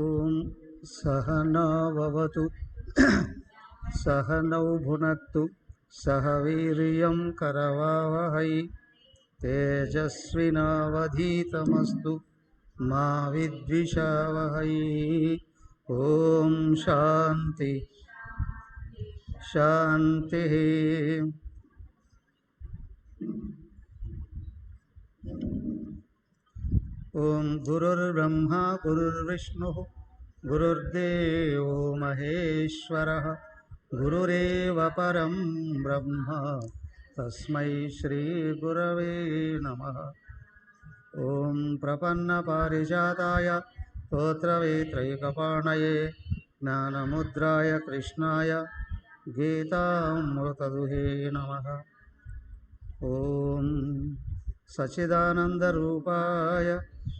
ఓం సహనావవతు సహనౌ భునక్తు సహ వీర్యం కరవావహై తేజస్వినావధీతమస్తు మా విద్విషావహై. ఓం శాంతి శాంతి. ఓం గురుర్బ్రహ్మ గురుర్విష్ణుః గురుర్దేవో మహేశ్వరః గురురేవ పరం బ్రహ్మ తస్మై శ్రీ గురవే నమః. ఓం ప్రపన్నపారిజాతాయ స్తోత్రవేత్రైకపాణయే జ్ఞానముద్రాయ కృష్ణాయ గీతామృతదుహే నమః. ఓం సచ్చిదానందరూపాయ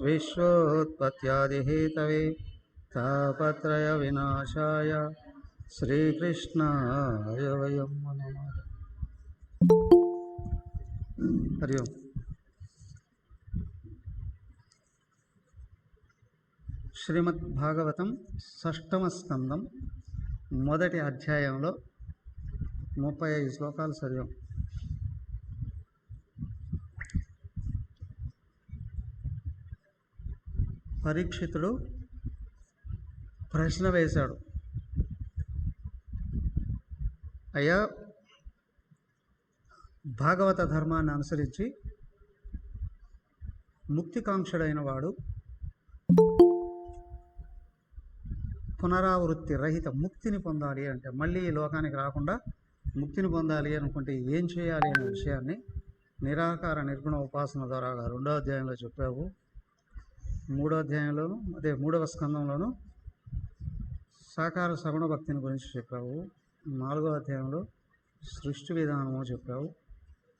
విశ్వోత్పత్యాదిహేతవే తాపత్రయ వినాశాయ శ్రీకృష్ణాయ వయం నమః. హరి ఓం. శ్రీమద్భాగవతం షష్టమ స్కందం మొదటి అధ్యాయంలో 35 శ్లోకాలు చదివాం. పరీక్షితుడు ప్రశ్న వేశాడు, అయ్యా, భాగవత ధర్మాన్ని అనుసరించి ముక్తికాంక్షుడైన వాడు పునరావృత్తి రహిత ముక్తిని పొందాలి అంటే, మళ్ళీ ఈ లోకానికి రాకుండా ముక్తిని పొందాలి అనుకుంటే ఏం చేయాలి అనే విషయాన్ని నిరాకార నిర్గుణ ఉపాసన ద్వారా 2వ అధ్యాయంలో చెప్పావు. 3వ అధ్యాయంలోను, అదే 3వ స్కందంలోను సాకార సగుణ భక్తిని గురించి చెప్పావు. 4వ అధ్యాయంలో సృష్టి విధానము చెప్పావు.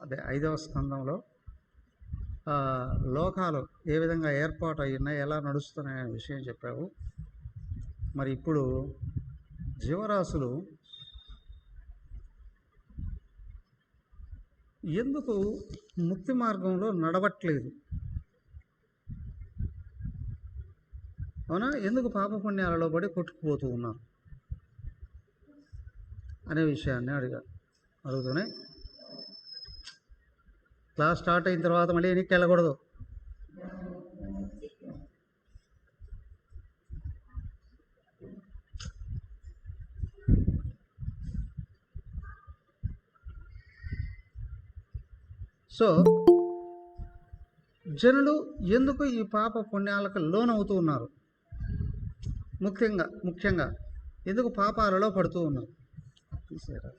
అదే 5వ స్కందంలో లోకాలు ఏ విధంగా ఏర్పాటు అయ్యున్నాయి, ఎలా నడుస్తున్నాయనే విషయం చెప్పావు. మరి ఇప్పుడు జీవరాశులు ఎందుకు ముక్తి మార్గంలో నడవట్లేదు, అవునా, ఎందుకు పాపపుణ్యాలలో పడి కొట్టుకుపోతూ ఉన్నారు అనే విషయాన్ని అడుగుతూనే క్లాస్ స్టార్ట్ అయిన తర్వాత మళ్ళీ ఎన్నికకి వెళ్ళకూడదు. సో జనులు ఎందుకు ఈ పాప పుణ్యాలకు లోనవుతూ ఉన్నారు, ముఖ్యంగా ఎందుకు పాపాలలో పడుతూ ఉన్నారు? తీసేరా,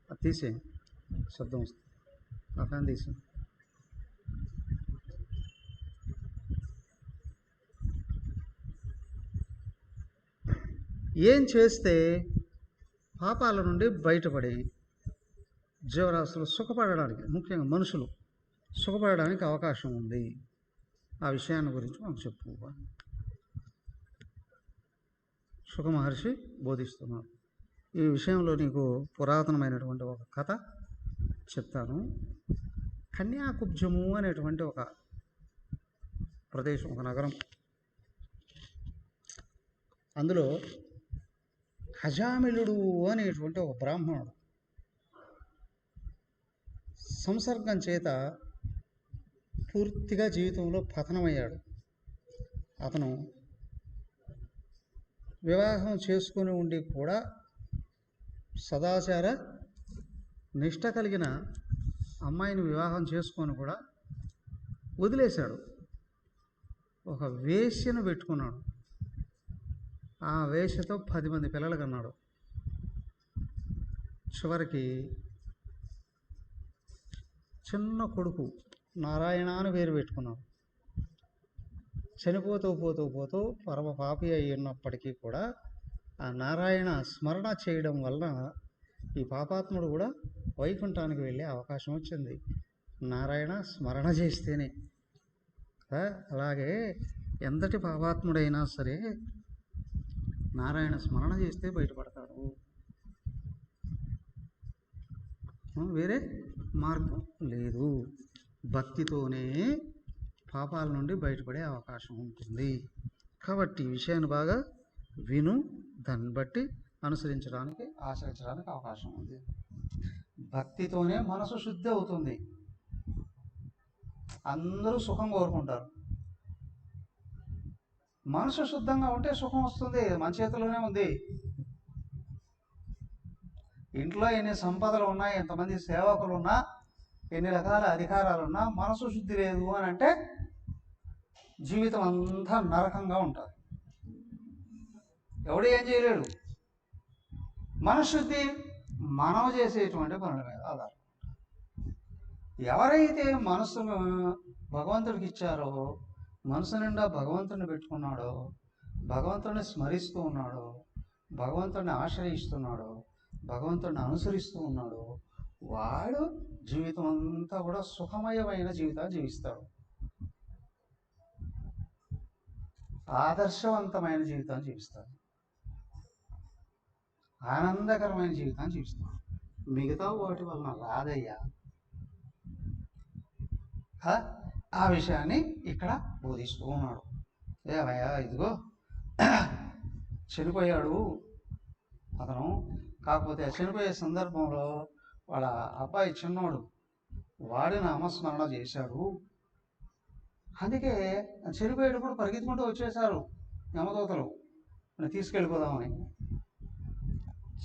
అది తీసే శబ్దం వస్తుంది, ఆ ఫ్యాన్ తీసే. ఏం చేస్తే పాపాల నుండి బయటపడి జీవరాశులు సుఖపడడానికి, ముఖ్యంగా మనుషులు సుఖపడడానికి అవకాశం ఉంది? ఆ విషయాన్ని గురించి మనం చెప్పుకోవాలి. సుఖ మహర్షి బోధిస్తున్నారు. ఈ విషయంలో నీకు పురాతనమైనటువంటి ఒక కథ చెప్తాను. కన్యాకుబ్జము అనేటువంటి ఒక ప్రదేశం, ఒక నగరం. అందులో అజామిళుడు అనేటువంటి ఒక బ్రాహ్మణుడు సంసర్గం చేత పూర్తిగా జీవితంలో పతనమయ్యాడు. అతను వివాహం చేసుకొని ఉండి కూడా సదాచార నిష్ట కలిగిన అమ్మాయిని వివాహం చేసుకొని కూడా వదిలేశాడు. ఒక వేశ్యను పెట్టుకున్నాడు. ఆ వేశ్యతో 10 మంది పిల్లలు కన్నాడు. చివరికి చిన్న కొడుకు నారాయణ అని పేరు పెట్టుకున్నాడు. చనిపోతూ పోతూ పోతూ పరమ పాపి అయి ఉన్నప్పటికీ కూడా ఆ నారాయణ స్మరణ చేయడం వలన ఈ పాపాత్ముడు కూడా వైకుంఠానికి వెళ్ళే అవకాశం వచ్చింది, నారాయణ స్మరణ చేస్తేనే. అలాగే ఎంతటి పాపాత్ముడైనా సరే నారాయణ స్మరణ చేస్తే బయటపడతాడు, వేరే మార్గం లేదు. భక్తితోనే పాపాల నుండి బయటపడే అవకాశం ఉంటుంది. కాబట్టి ఈ విషయాన్ని బాగా విను, దాన్ని బట్టి అనుసరించడానికి ఆచరించడానికి అవకాశం ఉంది. భక్తితోనే మనసు శుద్ధి అవుతుంది. అందరూ సుఖం కోరుకుంటారు. మనసు శుద్ధంగా ఉంటే సుఖం వస్తుంది, మన చేతిలోనే ఉంది. ఇంట్లో ఎన్ని సంపదలు ఉన్నా, ఎంతమంది సేవకులు ఉన్నా, ఎన్ని రకాల అధికారాలు ఉన్నా, మనసు శుద్ధి లేదు అని అంటే జీవితం అంతా నరకంగా ఉంటుంది. ఎవడు ఏం చేయలేడు. మనశుద్ధి మనం చేసేటువంటి పనుల మీద ఆధారం. ఎవరైతే మనసును భగవంతుడికి ఇచ్చారో, మనసు నిండా భగవంతుని పెట్టుకున్నాడో, భగవంతుడిని స్మరిస్తూ ఉన్నాడో, భగవంతుడిని ఆశ్రయిస్తున్నాడో, భగవంతుడిని అనుసరిస్తూ ఉన్నాడో, వాడు జీవితం అంతా కూడా సుఖమయమైన జీవితాన్ని జీవిస్తాడు, ఆదర్శవంతమైన జీవితాన్ని జీవిస్తాడు, ఆనందకరమైన జీవితాన్ని జీవిస్తాడు. మిగతా వాటి వలన రాదయ్యా. ఆ విషయాన్ని ఇక్కడ బోధిస్తూ ఉన్నాడు. ఏమయ్యా, ఇదిగో చనిపోయాడు అతను. కాకపోతే చనిపోయే సందర్భంలో వాళ్ళ అబ్బాయి చిన్నోడు వాడి నామస్మరణ చేశాడు. అందుకే చనిపోయేటప్పుడు పరిగెత్తుకుంటూ వచ్చేసారు యమదూతలు తీసుకెళ్ళిపోదామని.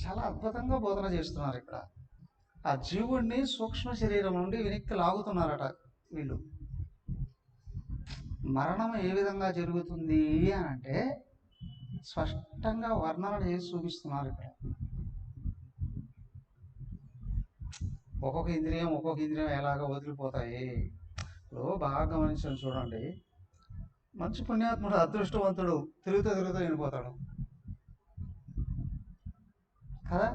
చాలా అద్భుతంగా బోధన చేస్తున్నారు ఇక్కడ. ఆ జీవుడిని సూక్ష్మ శరీరం నుండి వెనక్కి లాగుతున్నారట వీళ్ళు. మరణం ఏ విధంగా జరుగుతుంది అని అంటే స్పష్టంగా వర్ణన చేసి చూపిస్తున్నారు ఇక్కడ. ఒక్కొక్క ఇంద్రియం ఎలాగ వదిలిపోతాయి. ఇప్పుడు బాగా గమనించండి, చూడండి. మంచి పుణ్యాత్ముడు, అదృష్టవంతుడు తిరుగుతూ వెళ్ళిపోతాడు కదా.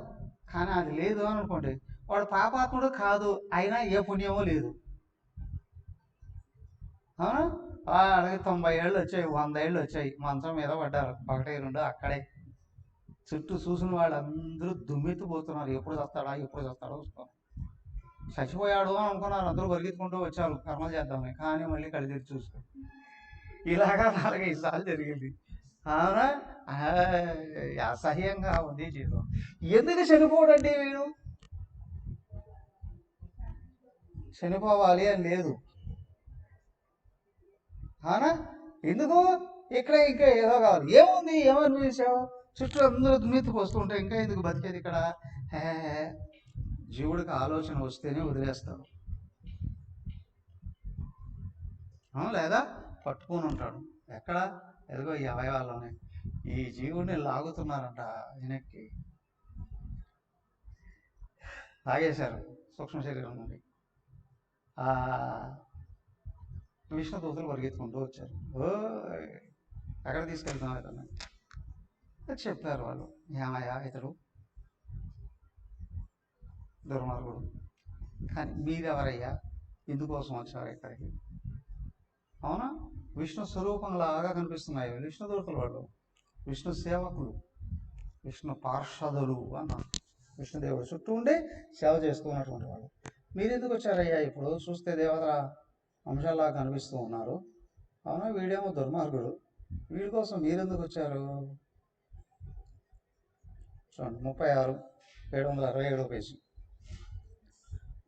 కానీ అది లేదు అని అనుకోండి, వాడు పాపాత్ముడు కాదు, అయినా ఏ పుణ్యమో లేదు. అవునా? అలాగే 90 ఏళ్ళు వచ్చాయి, 100 ఏళ్ళు వచ్చాయి, మంచం మీద పడ్డారు, 1 2 అక్కడే. చుట్టూ చూసిన వాళ్ళందరూ దుమ్మెత్తిపోతున్నారు, ఎప్పుడు చస్తాడో చూస్తాం. చచ్చిపోయాడు అని అనుకున్నారు, అందరూ పరిగెత్తుకుంటూ వచ్చారు కర్మలు చేద్దామని. కానీ మళ్ళీ కళ్ళు తెరిచి చూసుకో, ఇలాగా 4-5 సార్లు జరిగింది. అవునా? అసహ్యంగా ఉంది జీవితం. ఎందుకు చనిపోడండి వీడు? చనిపోవాలి అని లేదు. అవునా? ఎందుకు? ఇక్కడ ఇంకా ఏదో కావాలి. ఏముంది? ఏమనిపించావు? చుట్టూ అందరూ దుమ్మెత్తుకు వస్తుంటే ఇంకా ఎందుకు బతికేది ఇక్కడ? జీవుడికి ఆలోచన వస్తేనే వదిలేస్తాడు, లేదా పట్టుకొని ఉంటాడు. ఎక్కడ? ఎదుగో ఈ అవయవాల్లోనే. ఈ జీవుడిని లాగుతున్నారంట వెనక్కి, లాగేశారు సూక్ష్మ శరీరం నుండి. విష్ణుదూతలు పరిగెత్తుకుంటూ వచ్చారు. ఎక్కడ తీసుకెళ్తున్నావు ఇతను? చెప్పారు వాళ్ళు. ఏమయ్యా, ఇతడు దుర్మార్గుడు. కానీ మీరెవరయ్యా? ఇందుకోసం వచ్చారు ఇక్కడికి? అవునా? విష్ణు స్వరూపంలాగా కనిపిస్తున్నాయి విష్ణుదూతలు. వాళ్ళు విష్ణు సేవకులు, విష్ణు పార్షదులు అన్నారు. విష్ణుదేవుడు చుట్టూ ఉండి సేవ చేసుకున్నటువంటి వాళ్ళు. మీరెందుకు వచ్చారయ్యా? ఇప్పుడు చూస్తే దేవతల అంశాలా కనిపిస్తూ ఉన్నారు. అవునా? వీడేమో దుర్మార్గుడు, వీడి కోసం మీరెందుకు వచ్చారు? చూడండి, 36 767 పేజీ,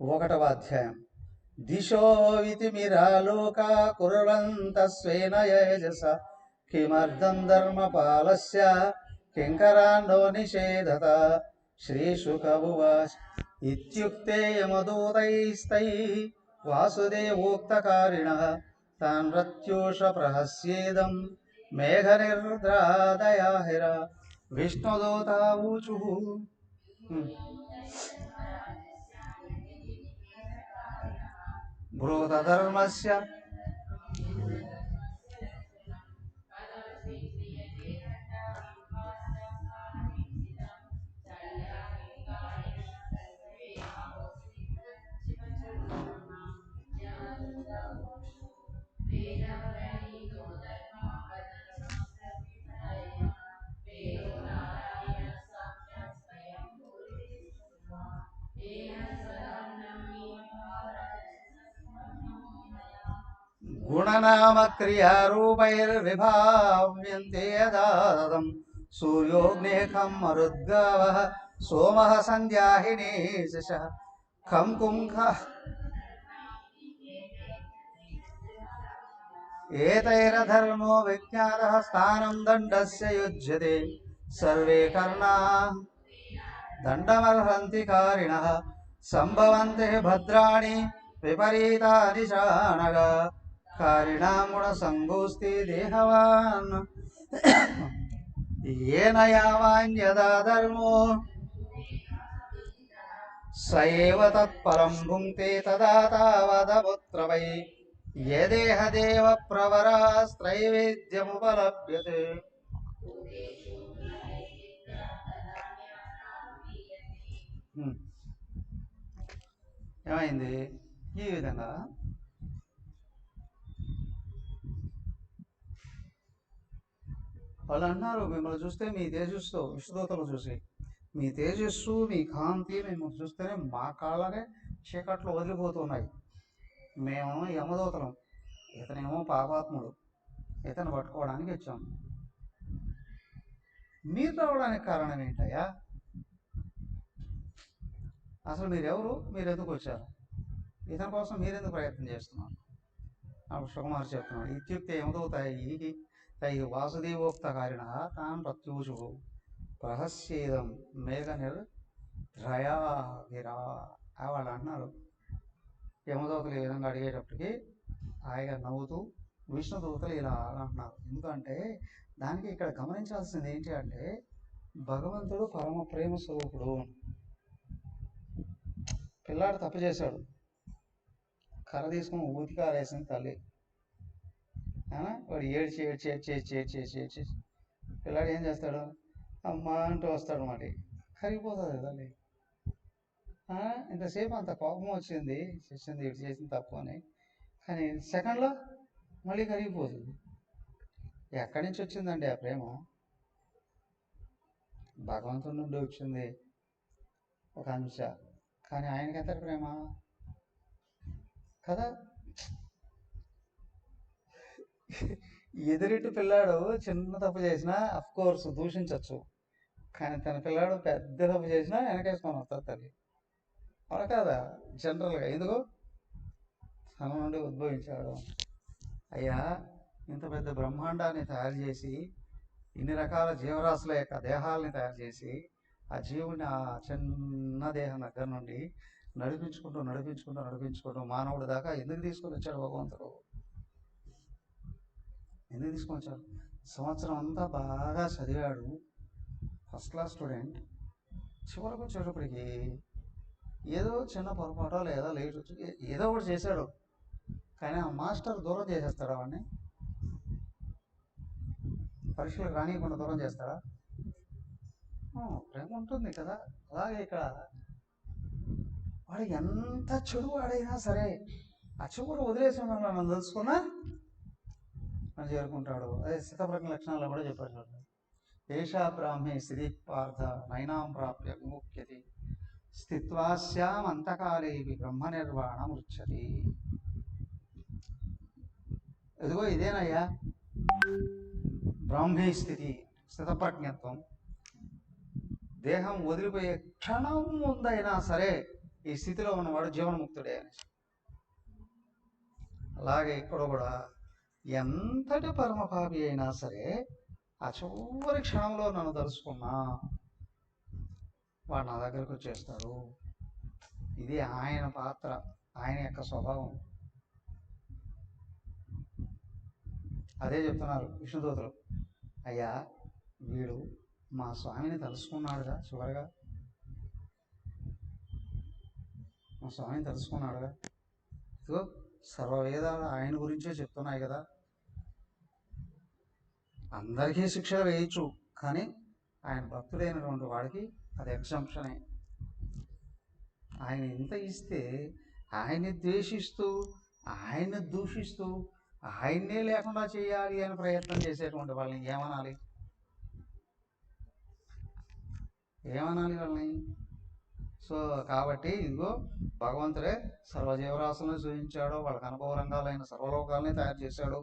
1వ అధ్యాయం. దిశో వితిమిరాలోకా కుర్వంత స్వేన యజస కిమర్థం ధర్మపాలస్య కింకరాండో నిషేధత శ్రీశుక ఉవాచ ఇత్యుక్తే యమదూతైస్తై వాసుదేవోక్తకారిణః తాన్ రత్యూష ప్రహస్యేదం మేఘనిర్ద్రాదయాహిర విష్ణుదూతా ఊచుః. భూతధర్మస్య గుణనామ క్రియారూపైర్విభావ్యంతే యదాదం సూర్యోగ్నేఖం మరుద్గావః సోమః సంధ్యాహినీ శశః ఖం కుంఖ ఏతైరధర్మో విజ్ఞాతః స్థానం దండస్య యుజ్యతే సర్వే కర్ణా దండమర్హంతి కారిణః సంభవంతి భద్రాణి విపరీతాని చానగా కారిణాముణ సంగోస్తి దేహవాన్ ఏన యావాన్యదా ధర్మో సయేవ తత్పరం భుంక్తే తదా తావదపుత్రవై యదేహ దేవ ప్రవరాస్త్రైవేద్యముపలభ్యతే. ఏమైంది? ఈ విధంగా వాళ్ళు అన్నారు, మిమ్మల్ని చూస్తే మీ తేజస్సుతో విష్ణుదూతలు చూసి మీ తేజస్సు మీ కాంతి మిమ్మల్ని చూస్తేనే మా కాళ్ళనే చీకట్లు వదిలిపోతున్నాయి. మేము యమదూతలం, ఇతనేమో పాపాత్ముడు, ఇతను పట్టుకోవడానికి వచ్చాం. మీరు రావడానికి కారణం ఏంటయ్యా? అసలు మీరెవరు? మీరు ఎందుకు వచ్చారు? ఇతని కోసం మీరెందుకు ప్రయత్నం చేస్తున్నారు? అప్పుడు సుకుమార్ చెప్తున్నాడు, ఇత్యుక్తే యమదూతైః తైః వాసుదేవోక్తకారిణః తాన్ ప్రత్యూషు ప్రహస్యేదం మేఘనిర్ధయా గిరా. వాళ్ళు అంటున్నారు, యమదూతలు ఈ విధంగా అడిగేటప్పటికి ఆయన నవ్వుతూ విష్ణుదూతలు ఇలా అంటున్నారు. ఎందుకంటే దానికి ఇక్కడ గమనించాల్సింది ఏంటి అంటే, భగవంతుడు పరమ ప్రేమ స్వరూపుడు. పిల్లాడు తప్పు చేశాడు, కర్ర తీసుకుని ఊతికారేసింది తల్లి. వాడు ఏడ్చి ఏడ్చి ఏడ్చి ఏడ్చి ఏడ్చి ఏడ్చి ఏడ్చి పిల్లాడు ఏం చేస్తాడు? అమ్మ అంటూ వస్తాడు, మరి కరిగిపోతుంది తల్లి. ఇంతసేపు అంత కోపం వచ్చింది, చేసింది ఇటు చేసింది తప్పు అని, కానీ సెకండ్లో మళ్ళీ కరిగిపోతుంది. ఎక్కడి నుంచి వచ్చిందండి ఆ ప్రేమ? భగవంతుడి నుండి వచ్చింది ఒక అంశ, కానీ ఆయనకి ఎంత ప్రేమ కదా. ఎదురిటి పిల్లాడు చిన్న తప్పు చేసినా అఫ్కోర్స్ దూషించవచ్చు, కానీ తన పిల్లాడు పెద్ద తప్పు చేసినా వెనకేసుకొని వస్తారు తల్లి. అలా కాదా జనరల్గా? ఎందుకు? తన నుండి ఉద్భవించాడు. అయ్యా, ఇంత పెద్ద బ్రహ్మాండాన్ని తయారు చేసి, ఇన్ని రకాల జీవరాశుల యొక్క దేహాలని తయారు చేసి, ఆ జీవుని ఆ చిన్న దేహం దగ్గర నుండి నడిపించుకుంటూ నడిపించుకుంటూ నడిపించుకుంటూ మానవుడి దాకా ఎందుకు తీసుకొని వచ్చాడు భగవంతుడు? ఎందుకు తీసుకొని వచ్చాడు? సంవత్సరం అంతా బాగా చదివాడు, ఫస్ట్ క్లాస్ స్టూడెంట్. చివరికి వచ్చేటప్పటికి ఏదో చిన్న పొరపాటో లేదా లేట్ వచ్చి ఏదో ఒకటి చేశాడు, కానీ ఆ మాస్టర్ దూరం చేసేస్తాడా వాడిని? పరీక్షలకు రానియకుండా దూరం చేస్తాడా? ప్రేమ ఉంటుంది కదా. అలాగే ఇక్కడ వాడు ఎంత చెడు వాడైనా సరే ఆ చెడు వదిలేసి నన్ను తెలుసుకున్నా అని చేరుకుంటాడు. అదే స్థితప్రజ్ఞ లక్షణాల్లో కూడా చెప్పాడు. ఏషా బ్రాహ్మే స్థితి పార్థ నైనాం ప్రాప్య విముఖ్యతి స్థిత్వాస్యాం అంతకాలేవి బ్రహ్మ నిర్వాణం ఉచ్యతి. ఎదుగో ఇదేనయ్యా బ్రాహ్మీ స్థితి, స్థితప్రజ్ఞత్వం. దేహం వదిలిపోయే క్షణం ముందైనా సరే ఈ స్థితిలో ఉన్నవాడు జీవన్ముక్తుడే అని. అలాగే ఇక్కడ కూడా ఎంతటి పరమపాపి అయినా సరే ఆ చివరి క్షణంలో నన్ను తలుసుకున్నా వాడు నా దగ్గరకు వచ్చేస్తాడు. ఇది ఆయన పాత్ర, ఆయన యొక్క స్వభావం. అదే చెప్తున్నారు విష్ణుదూతలు. అయ్యా, వీడు మా స్వామిని తలుసుకున్నాడుగా, చివరిగా మా స్వామిని తలుసుకున్నాడుగా, ఇదిగో సర్వవేదాలు ఆయన గురించే చెప్తున్నాయి కదా. అందరికీ శిక్ష వేయచ్చు, కానీ ఆయన భక్తుడైనటువంటి వాడికి అది ఎగ్జంప్షనే. ఆయన ఇంత ఇస్తే ఆయన్ని ద్వేషిస్తూ, ఆయన్ని దూషిస్తూ, ఆయన్నే లేకుండా చేయాలి అని ప్రయత్నం చేసేటువంటి వాళ్ళని ఏమనాలి? వాళ్ళని? సో కాబట్టి ఇదిగో భగవంతుడే సర్వజీవరాశులను సృజించాడు, వాళ్ళకి అనుభవ రంగాలైన సర్వలోకాలని తయారు చేశాడు.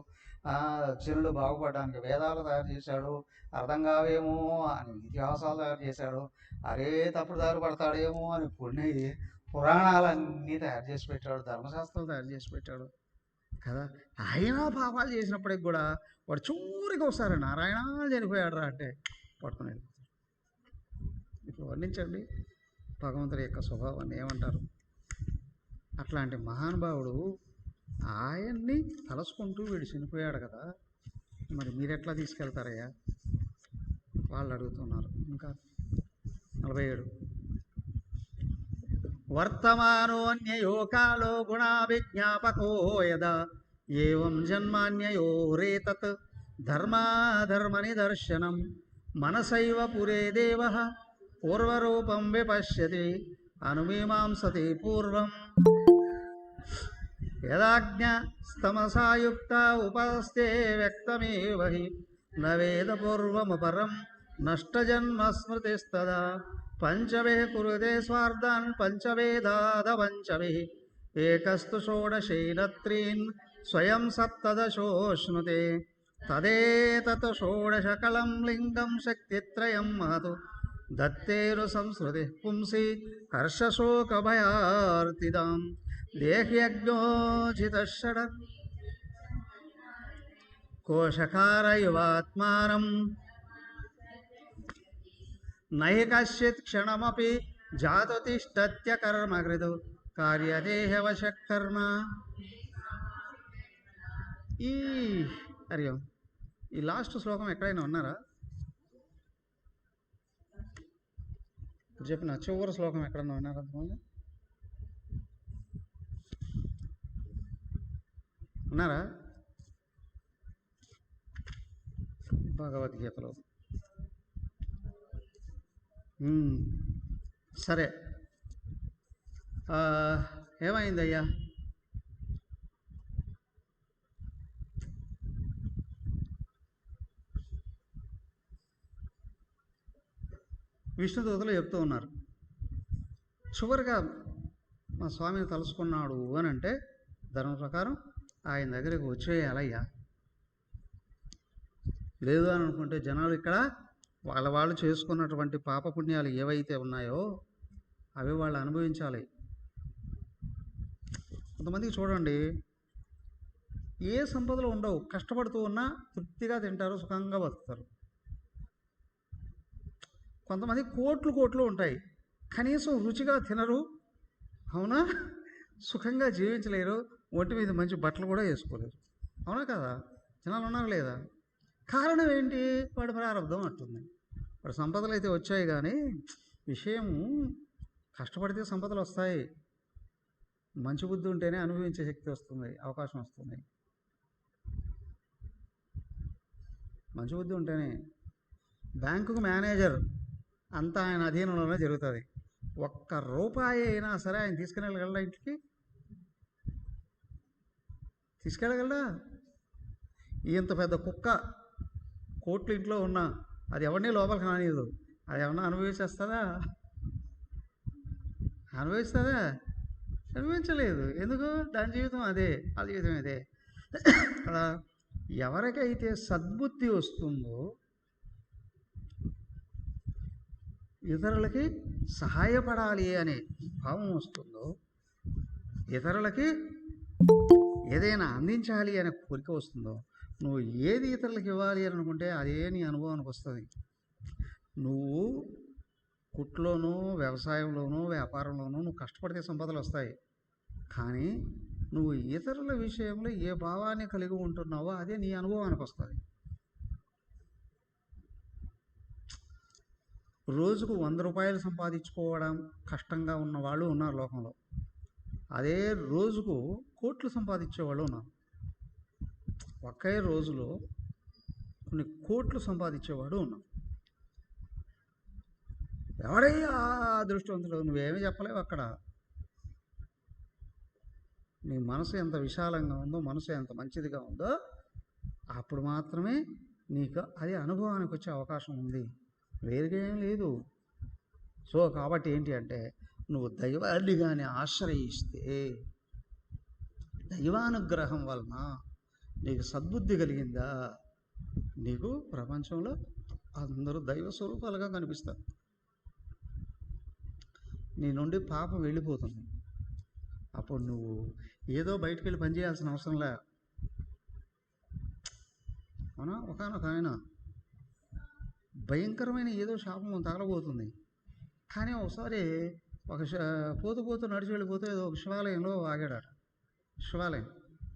జనులు బాగుపడడానికి వేదాలు తయారు చేశాడు, అర్థం కావేమో అని ఇతిహాసాలు తయారు చేశాడు, అరే తప్పుదారి పడతాడేమో అని పురాణాలన్నీ తయారు చేసి పెట్టాడు, ధర్మశాస్త్రాలు తయారు చేసి పెట్టాడు కదా. ఆయన పాపాలు చేసినప్పటికి కూడా వాడు చూరికి ఒకసారి నారాయణ చనిపోయాడు రా అంటే పట్టుకునేది. ఇప్పుడు వర్ణించండి భగవంతుడి యొక్క స్వభావాన్ని ఏమంటారు? అట్లాంటి మహానుభావుడు ఆయన్ని తలుసుకుంటూ వీడు చనిపోయాడు కదా, మరి మీరెట్లా తీసుకెళ్తారయ్యా? వాళ్ళు అడుగుతున్నారు. ఇంకా 47 వర్తమానోన్యయో కాలో గుణాభిజ్ఞాపకో యదా ఏవం జన్మాన్యయో రేతత్ ధర్మాధర్మ నిదర్శనం మనసైవ పురే దేవః పూర్వరూపం విపశ్యతి అనుమీమాంసతి పూర్వం యదాజ్ఞస్తమసాయుక్త ఉపస్తే వ్యక్తమేవ హి న వేద పూర్వమపరం నష్టజన్మస్మృతిస్తదా పంచమే కురుతే స్వార్థాన్ పంచవేదాద పంచమే ఏకస్తు షోడశైరత్రీన్ స్వయం సప్తదశోష్ణుతే తదేతత్ షోడశకలం లింగం శక్తిత్రయం మహతు దత్తేరు సంస్కృతి పుంసి హర్షశోకభయార్తిదాం దేహ్యజ్ఞోచితషడ కోశకారయువాత్మానం నహి కశ్చిత్ క్షణమపి జాతు తిష్టత్య కర్మకృతు కార్యదేహవశకర్మ. ఈ హరియం ఈ లాస్ట్ శ్లోకం ఎక్కడైనా ఉన్నారా? చెప్పిన చివరి శ్లోకం ఎక్కడన్నా ఉన్నారా? అంతమంది ఉన్నారా? భగవద్గీతలో. సరే, ఏమైందయ్యా? విష్ణుదూతలు చెప్తూ ఉన్నారు, చివరిగా మా స్వామిని తలుసుకున్నాడు అని అంటే ధర్మ ప్రకారం ఆయన దగ్గరికి వచ్చేయాలయ్యా. లేదు అని అనుకుంటే జనాలు ఇక్కడ వాళ్ళు చేసుకున్నటువంటి పాపపుణ్యాలు ఏవైతే ఉన్నాయో అవి వాళ్ళు అనుభవించాలి. కొంతమందికి చూడండి, ఏ సంపదలు ఉండవు, కష్టపడుతూ ఉన్నా తృప్తిగా తింటారు, సుఖంగా బతుకుతారు. కొంతమంది కోట్లు ఉంటాయి, కనీసం రుచిగా తినరు, అవునా, సుఖంగా జీవించలేరు, ఒంటి మీద మంచి బట్టలు కూడా వేసుకోలేరు, అవునా కదా? జనాలు ఉన్నారు లేదా? కారణం ఏంటి? వాడి ప్రారంభం అంటుంది. వాడి సంపదలు అయితే వచ్చాయి, కానీ విషయం కష్టపడితే సంపదలు వస్తాయి, మంచి బుద్ధి ఉంటేనే అనుభవించే శక్తి వస్తుంది, అవకాశం వస్తుంది. మంచి బుద్ధి ఉంటేనే. బ్యాంకుకు మేనేజర్ అంతా ఆయన అధీనంలోనే జరుగుతుంది. ఒక్క రూపాయి అయినా సరే ఆయన తీసుకెళ్ళగలడా? ఇంటికి తీసుకెళ్ళగలడా? ఇంత పెద్ద కుక్క కోట్లు ఇంట్లో ఉన్నా అది ఎవరిని లోపలికి రానియదు, అది ఏమన్నా అనుభవించేస్తుందా? అనుభవించలేదు. ఎందుకు? దాని జీవితం అదే, ఆ జీవితం అదే కదా. ఎవరికైతే సద్బుద్ధి వస్తుందో, ఇతరులకి సహాయపడాలి అనే భావం వస్తుందో, ఇతరులకి ఏదైనా అందించాలి అనే కోరిక వస్తుందో, నువ్వు ఏది ఇతరులకు ఇవ్వాలి అని అనుకుంటే అదే నీ అనుభవానికి వస్తుంది. నువ్వు కుట్లోనూ, వ్యవసాయంలోనూ, వ్యాపారంలోనూ నువ్వు కష్టపడితే సంపదలు వస్తాయి, కానీ నువ్వు ఇతరుల విషయంలో ఏ భావాన్ని కలిగి ఉంటున్నావో అదే నీ అనుభవానికి వస్తుంది. రోజుకు 100 రూపాయలు సంపాదించుకోవడం కష్టంగా ఉన్న వాళ్ళు ఉన్నారు లోకంలో. అదే రోజుకు కోట్లు సంపాదించేవాళ్ళు ఉన్నారు. ఒకే రోజులో కొన్ని కోట్లు సంపాదించేవాడు ఉన్నాడు. ఎవడయ్యా అదృష్టవంతుడు? నువ్వేమీ చెప్పలేవు అక్కడ. నీ మనసు ఎంత విశాలంగా ఉందో, మనసు ఎంత మంచిదిగా ఉందో, అప్పుడు మాత్రమే నీకు అది అనుభవానికి వచ్చే అవకాశం ఉంది. వేరుగా ఏం లేదు. సో కాబట్టి ఏంటి అంటే, నువ్వు దైవాన్ని కానీ ఆశ్రయిస్తే, దైవానుగ్రహం వలన నీకు సద్బుద్ధి కలిగిందా, నీకు ప్రపంచంలో అందరూ దైవ స్వరూపాలుగా కనిపిస్తారు. నీ నుండి పాపం వెళ్ళిపోతుంది. అప్పుడు నువ్వు ఏదో బయటికి వెళ్ళి పని చేయాల్సిన అవసరంలే. అవునా? ఒకనొక ఆయన భయంకరమైన ఏదో శాపం తగలబోతుంది. కానీ ఒకసారి పోతూ నడిచి వెళ్ళిపోతే ఏదో ఒక శివాలయంలో ఆగాడట. శివాలయం,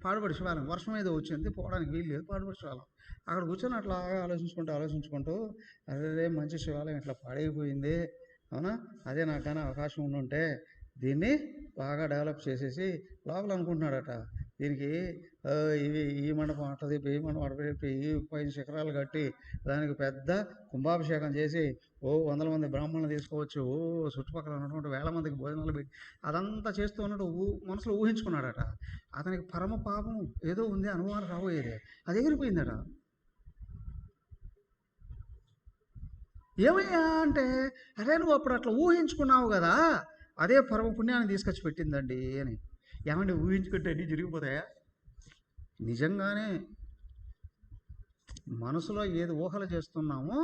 పాడుబడి శివాలయం. వర్షం ఏదో వచ్చింది, పోవడానికి వీలు లేదు. పాడుబడి శివాలయం. అక్కడ కూర్చొని అట్లా ఆలోచించుకుంటూ అదే మంచి శివాలయం ఇట్లా పాడైపోయింది. అవునా? అదే నాకు కానీ అవకాశం ఉండుంటే దీన్ని బాగా డెవలప్ చేసేసి లోపల అనుకుంటున్నాడట, దీనికి ఇవి ఈ మండపం అట్లది, ఈ మండపం అట్లా, ఈ పైన శిఖరాలు కట్టి దానికి పెద్ద కుంభాభిషేకం చేసి వందల మంది బ్రాహ్మణులు తీసుకోవచ్చు, చుట్టుపక్కల ఉన్నటువంటి వేల మందికి భోజనాలు పెట్టి అదంతా చేస్తూ ఉన్నట్టు మనసులో ఊహించుకున్నాడట. అతనికి పరమ పాపం ఏదో ఉంది, అనుమానం రాబోయేది, అది ఎగిరిపోయిందట. ఏమయ్యా అంటే, అరే నువ్వు అప్పుడు అట్లా ఊహించుకున్నావు కదా, అదే పరమ పుణ్యాన్ని తీసుకొచ్చి పెట్టిందండి అని. ఏమంటే ఊహించుకుంటే అన్నీ జరిగిపోతాయా? నిజంగానే మనసులో ఏది ఊహలు చేస్తున్నామో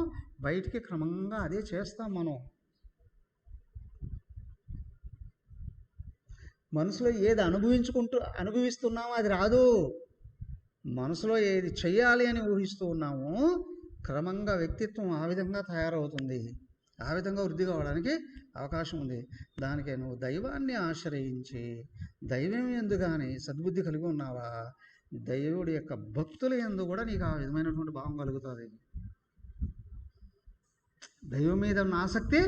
బయటికి క్రమంగా అదే చేస్తాం. మనం మనసులో ఏది అనుభవిస్తున్నామో అది రాదు. మనసులో ఏది చెయ్యాలి అని ఊహిస్తూ ఉన్నామో క్రమంగా వ్యక్తిత్వం ఆ విధంగా తయారవుతుంది, ఆ విధంగా వృద్ధి కావడానికి అవకాశం ఉంది. దానికే నువ్వు దైవాన్ని ఆశ్రయించి, దైవం యందు కానీ సద్బుద్ధి కలిగి ఉన్నావా, దైవుడి యొక్క భక్తుల యందు కూడా నీకు ఆ విధమైనటువంటి భావం కలుగుతుంది. దైవం మీద ఉన్న ఆసక్తి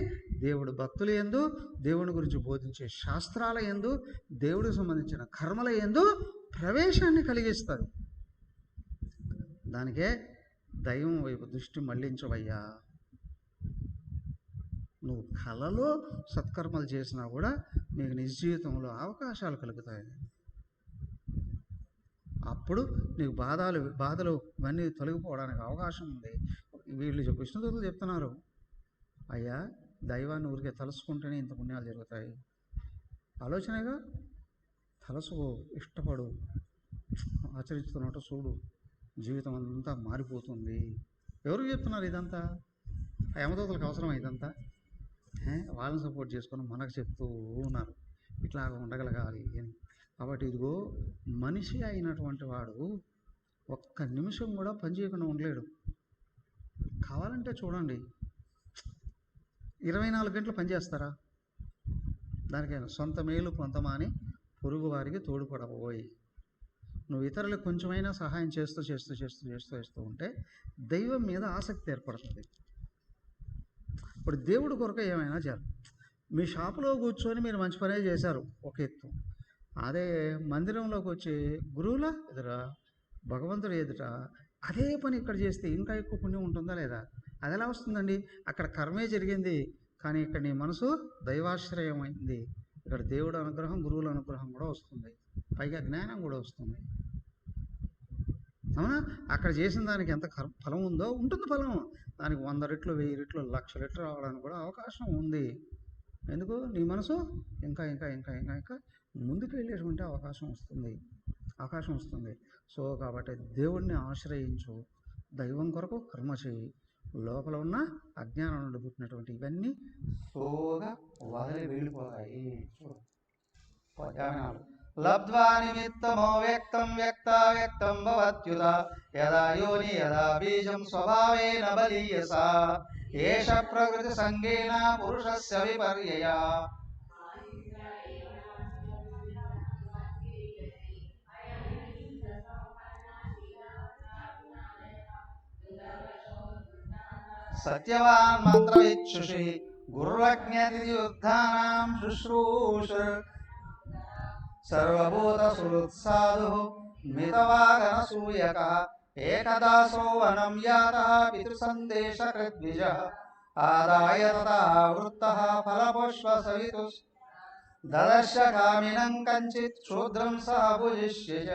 దేవుడు భక్తుల యందు, దేవుని గురించి బోధించే శాస్త్రాల యందు, దేవుడికి సంబంధించిన కర్మల యందు ప్రవేశాన్ని కలిగిస్తుంది. దానికే దైవం వైపు దృష్టి మళ్లించవయ్యా. నువ్వు కలలో సత్కర్మలు చేసినా కూడా నీకు నిజ జీవితంలో అవకాశాలు కలుగుతాయి. అప్పుడు నీకు బాధలు ఇవన్నీ తొలగిపోవడానికి అవకాశం ఉంది. వీళ్ళు విష్ణుదూతలు చెప్తున్నారు, అయ్యా దైవాన్ని ఊరికే తలుసుకుంటేనే ఇంత పుణ్యాలు జరుగుతాయి. ఆలోచనగా తలసుకో, ఇష్టపడు, ఆచరిస్తున్నట్టు చూడు, జీవితం అంతా మారిపోతుంది. ఎవరు చెప్తున్నారు ఇదంతా? యమదూతలకు అవసరమా ఇదంతా? వాళ్ళని సపోర్ట్ చేసుకొని మనకు చెప్తూ ఉన్నారు ఇట్లా ఉండగలగాలి అని. కాబట్టి ఇదిగో మనిషి అయినటువంటి వాడు ఒక్క నిమిషం కూడా పని చేయకుండా ఉండలేడు. కావాలంటే చూడండి, 24 గంటలు పనిచేస్తారా? దానికైనా సొంత మేలు కొంతమాని పొరుగు వారికి తోడుపడబోయి. నువ్వు ఇతరులకు కొంచెమైనా సహాయం చేస్తూ ఉంటే దైవం మీద ఆసక్తి ఏర్పడుతుంది. ఇప్పుడు దేవుడి కొరకు ఏమైనా చేయాలి. మీ షాపులో కూర్చొని మీరు మంచి పనే చేశారు ఒక ఎత్తు, అదే మందిరంలోకి వచ్చి గురువుల ఎదుట, భగవంతుడి ఎదుట అదే పని ఇక్కడ చేస్తే ఇంకా ఎక్కువ పుణ్యం ఉంటుందా లేదా? అది ఎలా వస్తుందండి? అక్కడ కర్మే జరిగింది, కానీ ఇక్కడ నీ మనసు దైవాశ్రయం అయింది. ఇక్కడ దేవుడు అనుగ్రహం, గురువుల అనుగ్రహం కూడా వస్తుంది, పైగా జ్ఞానం కూడా వస్తుంది. అవునా? అక్కడ చేసిన దానికి ఎంత ఫలం ఉందో ఉంటుంది. ఫలం దానికి 100 రెట్లు, 1000 రెట్లు, 1,00,000 రెట్లు రావడానికి కూడా అవకాశం ఉంది. ఎందుకు? నీ మనసు ఇంకా ఇంకా ఇంకా ఇంకా ఇంకా ముందుకు వెళ్ళేటువంటి అవకాశం వస్తుంది. సో కాబట్టి దేవుణ్ణి ఆశ్రయించు, దైవం కొరకు కర్మ చేయి. లోపల ఉన్న అజ్ఞానం నుండి పుట్టినటువంటి ఇవన్నీ సోగా వదిలి వెళ్ళిపోతాయి. లబ్ధ్వా నిమిత్తమో వ్యక్తం వ్యక్తం భవత్యుత యదా యోని యదా బీజం స్వభావేన బలీయసా ఏష ప్రకృతి సంగేన పురుషస్య విపర్యయా. సత్యవాన్ మంత్రవిచ్చుషి గురురజ్ఞతియుద్ధానాం శుశ్రూష సర్వభూత సుహృత్సాధు మితవాగనసూయక ఏకదాసో వనం యాతః పితృసందేశకృద్విజः ఆదాయ తతః వృత్తః ఫలపుష్ప సవితు దదర్శ కామినం కంచిత్ శూద్రం సహ భుజిష్య చ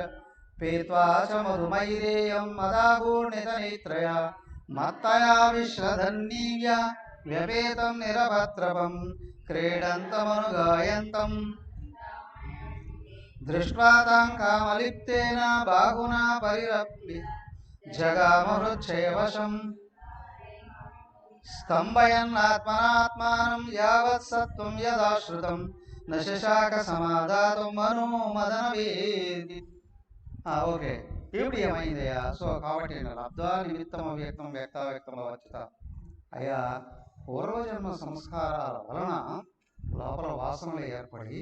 పీత్వా చ మధుమైరేయం మదాగూర్ణితనేత్రయా మత్తయా విశ్రధన్నీవ్య వ్యపేతం నిరభద్రవం క్రీడంతమనుగాయంతం దృష్ట్వా తాం కామలిప్తేన బాహునా పరిరప్య జగామహృచ్ఛయవశం స్తంభయన్నాత్మనాత్మానం యావత్ సత్వం యదాశ్రుతం న శశాక సమాధాతం మనో మదన వేది. ఓకే, ఇప్పుడు ఏమైందయ్యా? సో కాబట్టి లబ్ధ్వా నిమిత్తం అవ్యక్తం వ్యక్తావ్యక్తం వచ్చుత. అయ్యా, పూర్వజన్మ సంస్కారాల వలన లోపల వాసనలు ఏర్పడి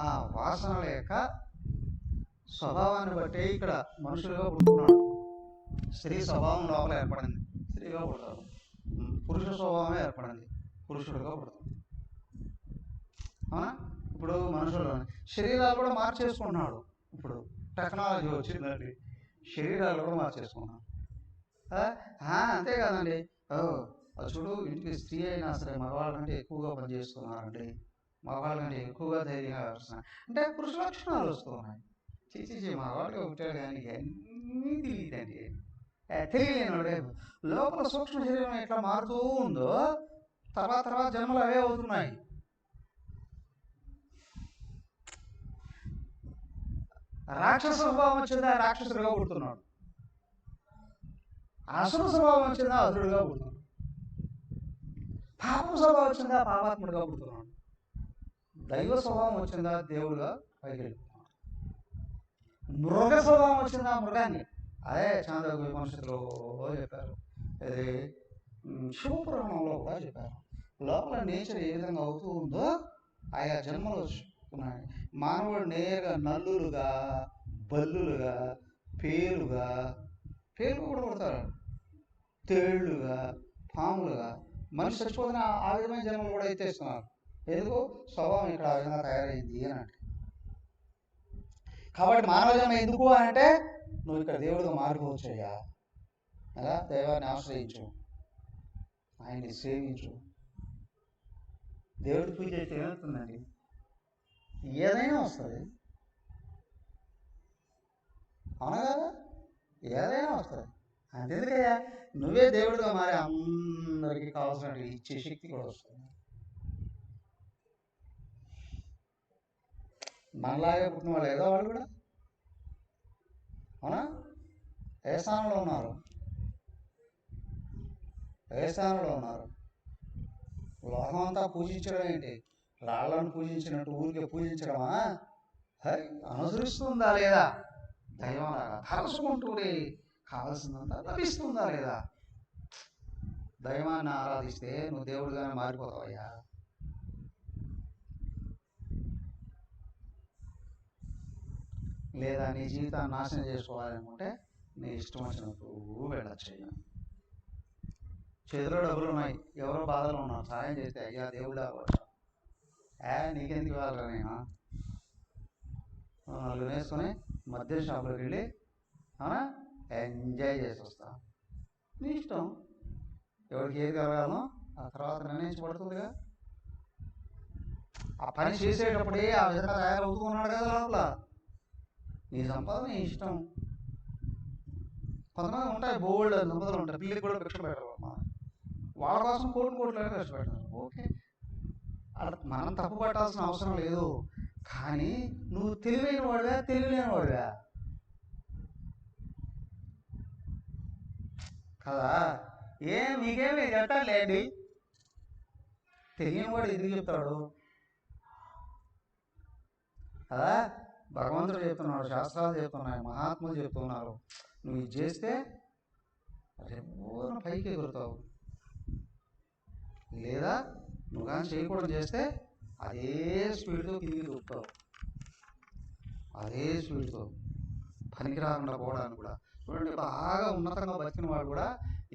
ఆ వాసనల యొక్క స్వభావాన్ని బట్టి ఇక్కడ మనుషులుగా పుడుతున్నాడు. స్త్రీ స్వభావం లోపల ఏర్పడింది, స్త్రీగా పుడతారు. పురుష స్వభావమే ఏర్పడింది, పురుషుడుగా పుడతాడు. అవునా? ఇప్పుడు మనుషులు శరీరాలు కూడా మార్చేసుకుంటున్నాడు. ఇప్పుడు టెక్నాలజీ వచ్చిందండి, శరీరాలు కూడా మార్చేసుకున్నాడు. అంతే కదండి. చూడు, ఇంటికి స్త్రీ అయినా సరే మగవాళ్ళ కంటే ఎక్కువగా పనిచేస్తున్నారండి, మగవాళ్ళ కంటే ఎక్కువగా ధైర్యంగా వస్తున్నాయి అంటే పురుష లక్షణాలు వస్తున్నాయి. చేసి మగవాళ్ళకి ఒకటే కానీ అన్నీ తెలియదండి. తెలియలేనివాడే లోపల సూక్ష్మ శరీరం ఎట్లా మారుతూ ఉందో తర్వాత జన్మలు అవే అవుతున్నాయి. రాక్షస స్వభావం వచ్చిందా రాక్షసుడిగా పుడుతున్నాడు, అసుర స్వభావం వచ్చిందా అసురుడిగా పుడుతున్నాడు, పాప స్వభావం వచ్చిందా పాపాత్ముడిగా పుడుతున్నాడు, దైవ స్వభావం వచ్చిందా దేవుడుగా పైకి వెళ్తున్నాడు, మృగ స్వభావం వచ్చిందా మృగాన్ని. అదే చాంద్రోగ్య ఉపనిషత్తులో చెప్పారు, అది శివపురాణంలో కూడా చెప్పారు. లోపల నేచర్ ఏ విధంగా అవుతూ ఉందో ఆయా జన్మలు ఉన్నాయి. మానవుడు నేరుగా నల్లులుగా, బల్లులుగా, పేలు కూడా పుడతారు, తేళ్లుగా, పాములుగా. మనిషి చచ్చిపోతున్న ఆ విధమైన జన్మలు కూడా ఎత్తేస్తున్నారు. ఎందుకు? స్వభావం ఇక్కడ ఆ విధంగా తయారైంది అని అంటే. కాబట్టి మానవ జన్మ ఎందుకు అని అంటే నువ్వు ఇక్కడ దేవుడిగా మారిపోవచ్చు అయ్యా. అలా దైవాన్ని ఆశ్రయించు, ఆయన్ని సేవించు. దేవుడి పూజ అయితే ఏమవుతుందండి? ఏదైనా వస్తుంది, అవునా కదా? ఏదైనా వస్తుంది. అంతెందుకయ్యా, నువ్వే దేవుడిగా మారి అందరికీ కావాల్సినట్టు ఇచ్చే శక్తి కూడా వస్తుంది. మనలాగే పుట్టిన వాళ్ళు ఏదో వాళ్ళు కూడా, అవునా? ఏ స్థానంలో ఉన్నారు? లోకం అంతా పూజించడం ఏంటి? రాళ్ళను పూజించినట్టు ఊరికే పూజించడమా? అనుసరిస్తుందా లేదా? దైవం లాగా కలుసుకుంటూనే కావాల్సిందంతా లభిస్తుందా లేదా? దైవాన్ని ఆరాధిస్తే నువ్వు దేవుడిగానే మారిపోతావయ్యా. లేదా నీ జీవితాన్ని నాశనం చేసుకోవాలనుకుంటే నీ ఇష్టం వచ్చినట్టు వెళ్ళొచ్చు. చేతిలో డబ్బులు ఉన్నాయి, ఎవరో బాధలు ఉన్నారు, సాయం చేస్తే అయ్యా దేవుడా నీకెందుకు ఇవ్వాలరా నేను నలుగురు వేసుకొని మద్యం షాపులోకి వెళ్ళి ఎంజాయ్ చేసి వస్తా. నీ ఇష్టం, ఎవరికి ఏది కలగాలనో ఆ తర్వాత నిర్ణయించబడుతుందిగా. ఆ పని చేసేటప్పుడే ఆ విధంగా తయారవుతూ ఉన్నాడు కదా లోపల. నీ సంపాదన నీ ఇష్టం. కొంతమంది ఉంటాయి, బోల్డ్ సంపదలు ఉంటాయి, పిల్లికి కూడా భిక్ష పెట్టరు, వాళ్ళ కోసం కోట్లు కష్టపెడతారు. ఓకే, అలా మనం తప్పు పట్టాల్సిన అవసరం లేదు. కానీ నువ్వు తెలివైన వాడివా తెలియలేని వాడివా కదా? మీకేమి చెప్పలేండి, తెలియని వాడు ఎందుకు చెప్తాడు కదా? భగవంతుడు చెప్తున్నాడు, శాస్త్రాలు చెప్తున్నాయి, మహాత్ములు చెప్తున్నారు. నువ్వు ఇది చేస్తే రేపు పైకి ఎగురుతావు, లేదా నువ్వు కానీ చేయకూడదు చేస్తే అదే స్పీడ్తో కిందికి దూకుతావు, అదే స్పీడ్తో పనికి రాకుండా పోవడానికి కూడా. చూడండి, బాగా ఉన్నతంగా బతికిన వాడు కూడా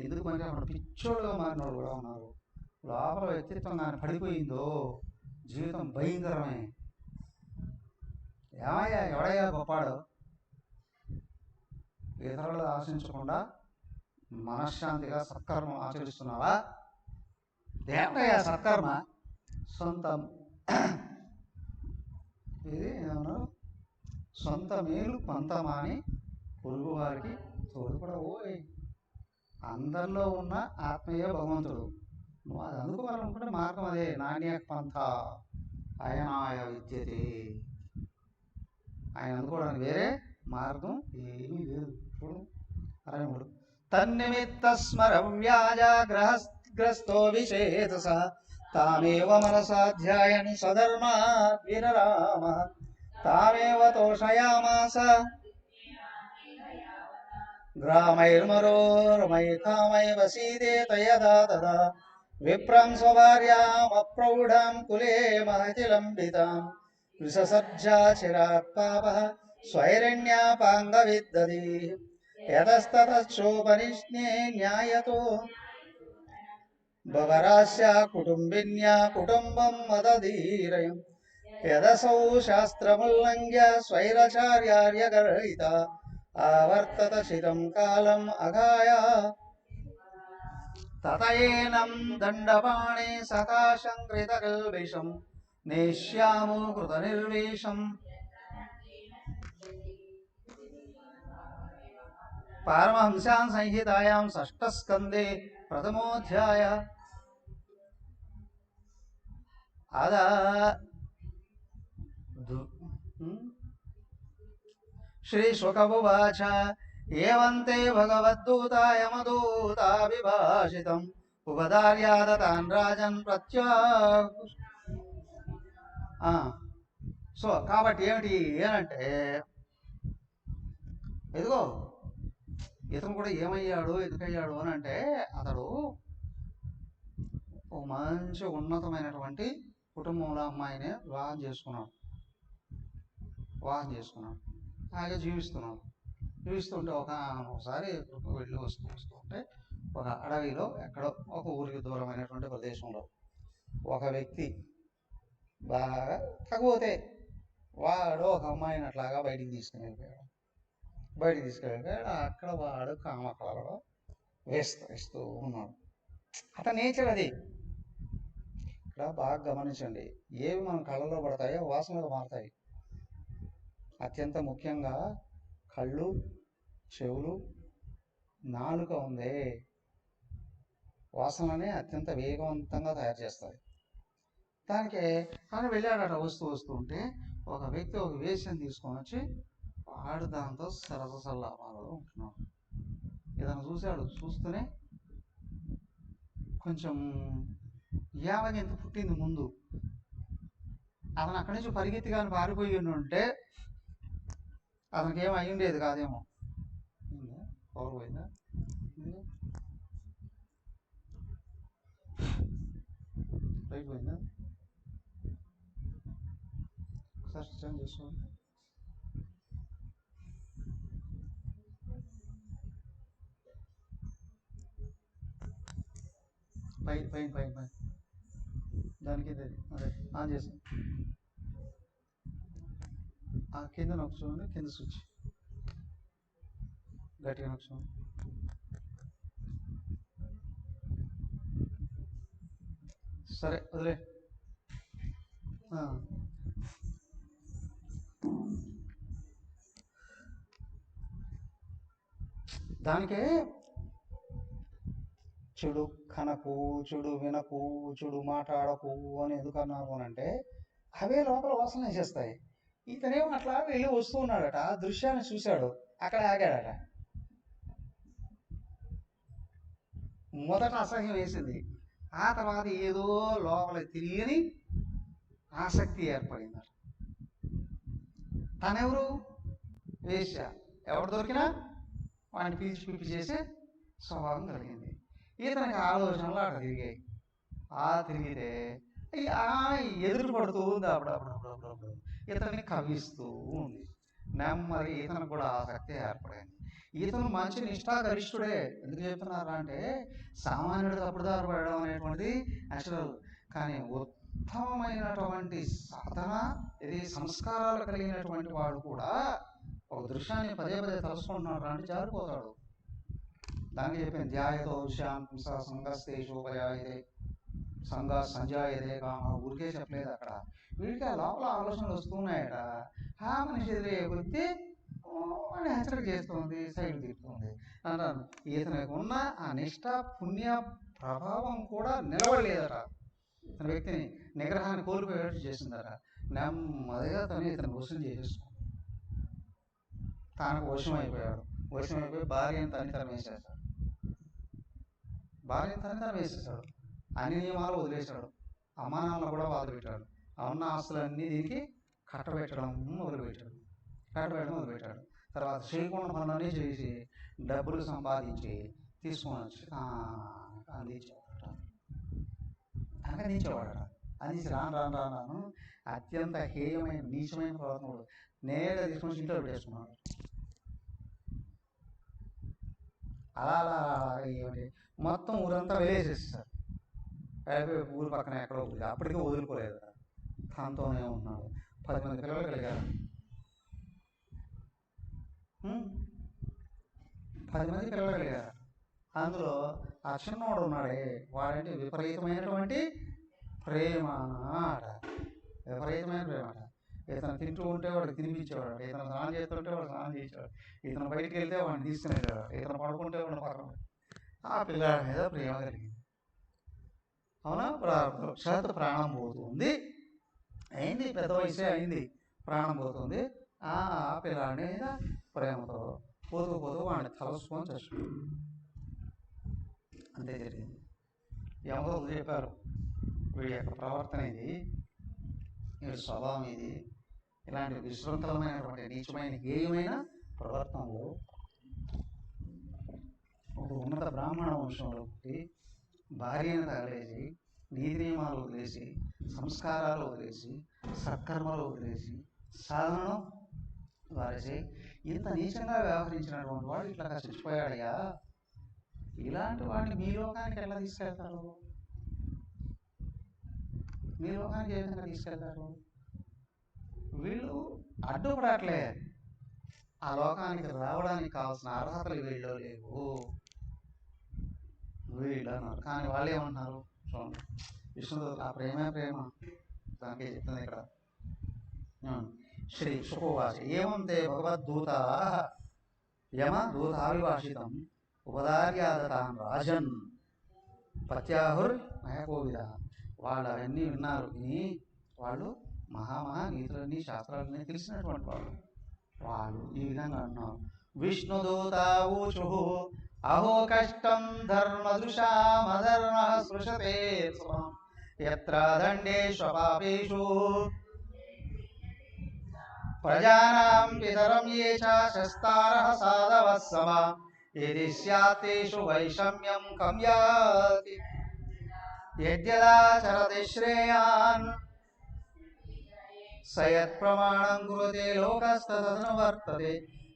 ఎందుకు పని రాకుండా పిచ్చోడుగా మారిన వాళ్ళు కూడా ఉన్నారు. లోపల వ్యక్తిత్వం కానీ పడిపోయిందో జీవితం భయంకరమే. ఏమయ్యా ఎవడయ్యా గొప్పాడు? ఇతరులు ఆశించకుండా మనశ్శాంతిగా సత్కర్మ ఆచరిస్తున్నావా? ఏమయ్యా సత్కర్మ? సొంతం ఇది ఏమన్నారు, సొంత మేలు కొంతమాని పొరుగు వారికి తోడుపడ. ఓయ్, అందరిలో ఉన్న ఆత్మీయ భగవంతుడు. నువ్వు అది అందుకోవాలనుకుంటే మార్గం అదే. నాణ్య పంథ అయనాయ విద్యతే. ఆయన అందుకోవడానికి వేరే మార్గం ఏమీ లేదు. చూడు అరవిముడు, తన్నిమిత్త స్మరవ్యాజ గ్రస్తో విశేష తామేవ మనసాధ్యాయన్ సధర్మా విరరామ తామేవ తోషయామాస గ్రామైర్మరోర్మైకామై వసీదేత యదా తదా విప్రం స్వభార్యామప్రౌఢాం కులే మహతి లంబితాం విససర్జా చిరాత్ పాపః స్వైరణ్యాపాంగవిద్దది యతస్తతశ్చోపనిష్ణే న్యాయతో భవరాస్యా కుటుంబిన్యా కుటుంబం మదధీరయం యదసౌ శాస్త్రముల్లంఘ్య స్వైరచార్యార్యగర్హిత ఆవర్తత శితం కాలం అగాయ తతయేనం దండపాణే సకాశం కృతకల్బిషం నేష్యామో కృత నిర్వేషం పారమహంస్యాం సంహితాయాం షష్ఠస్కందే ప్రథమోధ్యాయ. అదా శ్రీ శుకవువాచ ఏవంతే భగవద్దూతా యమదూతా విభాషితం ఉపదార్యాదతాన్ రాజన్ సో కాబట్టి ఏమిటి ఏనంటే, ఎదుగో ఇతను కూడా ఏమయ్యాడు ఎందుకయ్యాడు అని అంటే, అతడు ఓ మంచి ఉన్నతమైనటువంటి కుటుంబంలో అమ్మాయిని వివాహం చేసుకున్నాడు. అలాగే జీవిస్తుంటే ఒకసారి వెళ్ళి వస్తుంటే ఒక అడవిలో ఎక్కడో ఒక ఊరికి దూరమైనటువంటి ప్రదేశంలో ఒక వ్యక్తి బాగా తగ్గిపోతే వాడు ఒక అమ్మాయిని అట్లాగా బయటికి తీసుకుని వెళ్ళిపోయాడు. అక్కడ వాడు కామకళలో వేస్తూ ఉన్నాడు. అతని నేచర్ అది. ఇక్కడ బాగా గమనించండి, ఏవి మన కళ్ళలో పడతాయో వాసనగా మారుతాయి. అత్యంత ముఖ్యంగా కళ్ళు, చెవులు, నాలుక ఉందే, వాసనని అత్యంత వేగవంతంగా తయారు చేస్తాయి. దానికి కానీ వెళ్ళాడట. వస్తూ ఉంటే ఒక వ్యక్తి ఒక వేషం తీసుకొని వచ్చి వాడు దాంతో సరసల్లాపాలలో ఉంటున్నాడు. ఇతను చూశాడు. చూస్తూనే కొంచెం యావగింత పుట్టింది ముందు. అతను అక్కడి నుంచి పరిగెత్తి కానీ పారిపోయి ఉంటే అతనికి ఏం అయి ఉండేది కాదేమో. పవర్ పోయిందా? రైట్ పోయిందా? ఒకసారి స్టాండ్ చేసుకోండి. పైన దానికి అదే ఆన్ చేసి ఆ కింద నొక్కు చూడండి. కింద స్విచ్ గట్టిగా నొక్కు చూడండి. సరే వదిలే. దానికే చెడు కనకు, చెడు వినకు, చెడు మాట్లాడకు అని ఎందుకు అన్నారు అని అంటే, అవే లోపల వాసన వేసేస్తాయి. ఇతనేమో అట్లా వెళ్ళి వస్తూ ఉన్నాడట. ఆ దృశ్యాన్ని చూశాడు, అక్కడ ఆగాడట. మొదట అసహ్యం వేసింది, ఆ తర్వాత ఏదో లోపల తిరిగి ఆసక్తి ఏర్పడిందట. తనెవరు? వేశ్య. ఎవరు దొరికినా వాడిని పిలిచి చేసే స్వభావం కలిగింది. ఇతనికి ఆలోచనలు అక్కడ తిరిగాయి. తిరిగితే ఎదురు పడుతూ ఉంది. అప్పుడప్పుడు ఇతన్ని కవిస్తూ ఉంది. నెమ్మది ఇతను కూడా ఆసక్తి ఏర్పడింది. ఇతను మంచి నిష్ఠాగరిష్ఠుడే. ఎందుకు చెప్తున్నారా అంటే, సామాన్యుడు తప్పుదారు పడడం అనేటువంటిది నేచురల్. కానీ ఉత్తమమైనటువంటి సాధన, ఇది సంస్కారాలు కలిగినటువంటి వాడు కూడా ఒక దృశ్యాన్ని పదే పదే తలుసుకుంటున్నాడు అంటే జారిపోతాడు. దానికి చెప్పింది ధ్యాయతో శాంస సంగస్తేషోపయాయతే సంఘ సంజాయతే కామ. ఊరికే చెప్పలేదు అక్కడ, వీడికి ఆ లోపల ఆలోచనలు వస్తున్నాయట. ఆ మనిషి ఎదురయ్యే కొద్దీ వాడిని హెచ్చరిక చేస్తుంది, సైడ్ తిప్పుతుంది అంటాను. ఇతనికి ఉన్న ఆ నిష్ఠ పుణ్య ప్రభావం కూడా నిలబడలేదట. ఇతని వ్యక్తిని నిగ్రహాన్ని కోల్పోయేట్టు చేసిందట. నెమ్మదిగా ఇతను వసూలు చేసేసుకుంది. తనకు వశం అయిపోయాడు. వశం అయిపోయి భార్యను తనితనం వేసేసాడు. అన్ని నియమాలు వదిలేశాడు. అమ్మానాన్నలు కూడా వదిలిపెట్టాడు. ఉన్న ఆస్తులన్నీ దీనికి కట్టబెట్టడం మొదలుపెట్టాడు. తర్వాత చేయకుండా పనులన్నీ చేసి డబ్బులు సంపాదించి తీసుకొని వచ్చి అందించేవాడట. అందించి రాను అత్యంత హేయమైన నీచమైన ప్రవర్తనలు నేరుగా తీసుకొని ఇంట్లో పెట్టేసుకున్నాడు. అలా ఏమిటి మొత్తం ఊరంతా వెళ్ళేసేస్తారు. వెళ్ళిపోయి ఊరు పక్కన ఎక్కడో ఊరి అప్పటికే వదులుకోలేదు. తనతోనే ఉన్నాడు. 10 మంది పిల్లలు కలిగారు. 10 మంది పిల్లలు కలిగారు. అందులో ఆ చిన్నోడు ఉన్నాడే, వాడంటే విపరీతమైనటువంటి ప్రేమ అట. ఇతను తింటూ ఉంటే వాడికి తినిపించేవాడు, ఇతను స్నానం చేస్తుంటే వాడు స్నానం చేసేవాడు, ఇతను బయటికి వెళ్తే వాడిని తీసుకునేవాడు, ఇతను పడుకుంటే వాడిని పక్కన. ఆ పిల్లాడి మీద ప్రేమ కలిగింది. అవునా? ప్రాణం పోతుంది. అయింది, పెద్ద వయసే అయింది, ప్రాణం పోతుంది. ఆ పిల్లాడి మీద ప్రేమతో పోతూ వాడిని తలుసుకొని చచ్చిపోయింది. అంతే జరిగింది. ఎవరో చెప్పారు, వీడి యొక్క ప్రవర్తన ఇది, వీడి స్వభావం ఇది, ఇలాంటి విశృంఖలమైనటువంటి నీచమైన హేయమైన ప్రవర్తనలో ఒక ఉన్నత బ్రాహ్మణ వంశంలో పుట్టి భార్యను తగలేసి, నీతి నియమాలు వదిలేసి, సంస్కారాలు వదిలేసి, సత్కర్మలు వదిలేసి, సాధనను వారేసి ఇంత నీచంగా వ్యవహరించినటువంటి వాడు ఇట్లా చచ్చిపోయాడయ్యా. ఇలాంటి వాడిని మీ లోకానికి ఎలా తీసుకెళ్తారు? మీ లోకానికి ఏ విధంగా తీసుకెళ్తారు? వీళ్ళు అడ్డుపడట్లే. ఆ లోకానికి రావడానికి కావాల్సిన అర్హతలు వీళ్ళు లేవు. వీళ్ళు అన్నారు. కానీ వాళ్ళు ఏమన్నారు? విష్ణుదూత ఆ ప్రేమ దానికి చెప్తుంది ఇక్కడ. శ్రీ శుకోవాచ ఏం తే భగవద్దూత యమ దూతావిభాషితం ఉపదార్యాదతాన్ రాజన్ పత్యాహుర్ మయకోవిద. వాళ్ళు అవన్నీ విన్నారు. విని వాళ్ళు నీతులన్నీ శాస్త్రాలన్నీ తెలిసినటువంటి వాళ్ళు ఈ విధంగా అన్నారు. విష్ణుదూత ఊచు అహో కష్టం ధర్మదృశామధర్మ స్పృశతే యత్ర దండేషు పాపేషు ప్రజానాం పితరం ఏ చ శస్తారః సాధవః సమ యది స్యాత్తేషు వైషమ్యం కం యాతి యద్యదాచరతి శ్రేయాన్ సయత్ ప్రమాణం కురుతే లోకస్తదను వర్తతే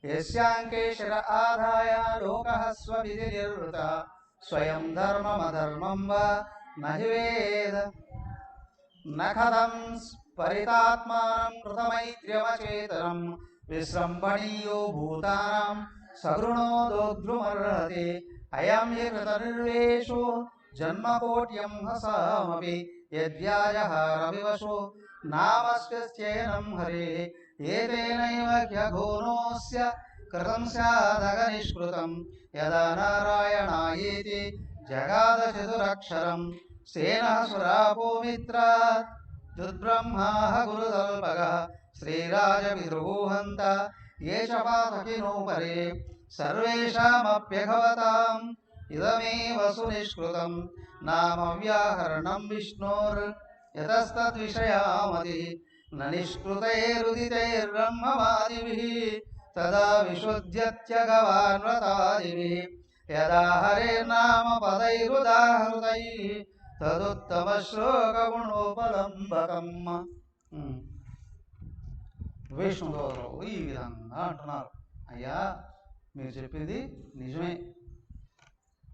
యస్యాంకే శిర ఆదాయ లోకః స్వవిధి నిర్వృత స్వయం ధర్మమధర్మం వా నహి వేద నఖదం పరితాత్మానం కృతమైత్ర్యమచేతనం విశ్రంభణీయో భూతానాం సగృణో దోగ్ధ్రుమర్హతి అయం హి కృతనిర్వేషో జన్మకోట్యం హసామపి యద్యాజహారవివశో నామస్యైనం హరే ఏతేనైవ హ్యఘోనోస్య కృతం స్యాదగనిష్కృతం యదా నారాయణాయేతి జగాద చతురక్షరం సేనః సురాపో మిత్రాత్ దుర్బ్రహ్మాః గురుతల్పగః శ్రీరాజవిద్రుహంత ఏ చ పాతకినో పరే సర్వేషామప్యఘవతాం ఇదమేవ సునిష్కృతం నామవ్యాహరణం విష్ణోర్ యతస్తద్విషయామతి న నిష్కృతైరుదితైర్బ్రహ్మవాదిభిః తదా విశుద్ధ్యత్యగవాన్వ్రతాదిభిః యదా హరేర్నామ పదైరుదాహృతైః తదుత్తమ శ్లోకగుణోపలంబకం. విష్ణుదూతలు ఈ విధంగా అంటున్నారు, అయ్యా మీరు చెప్పింది నిజమే.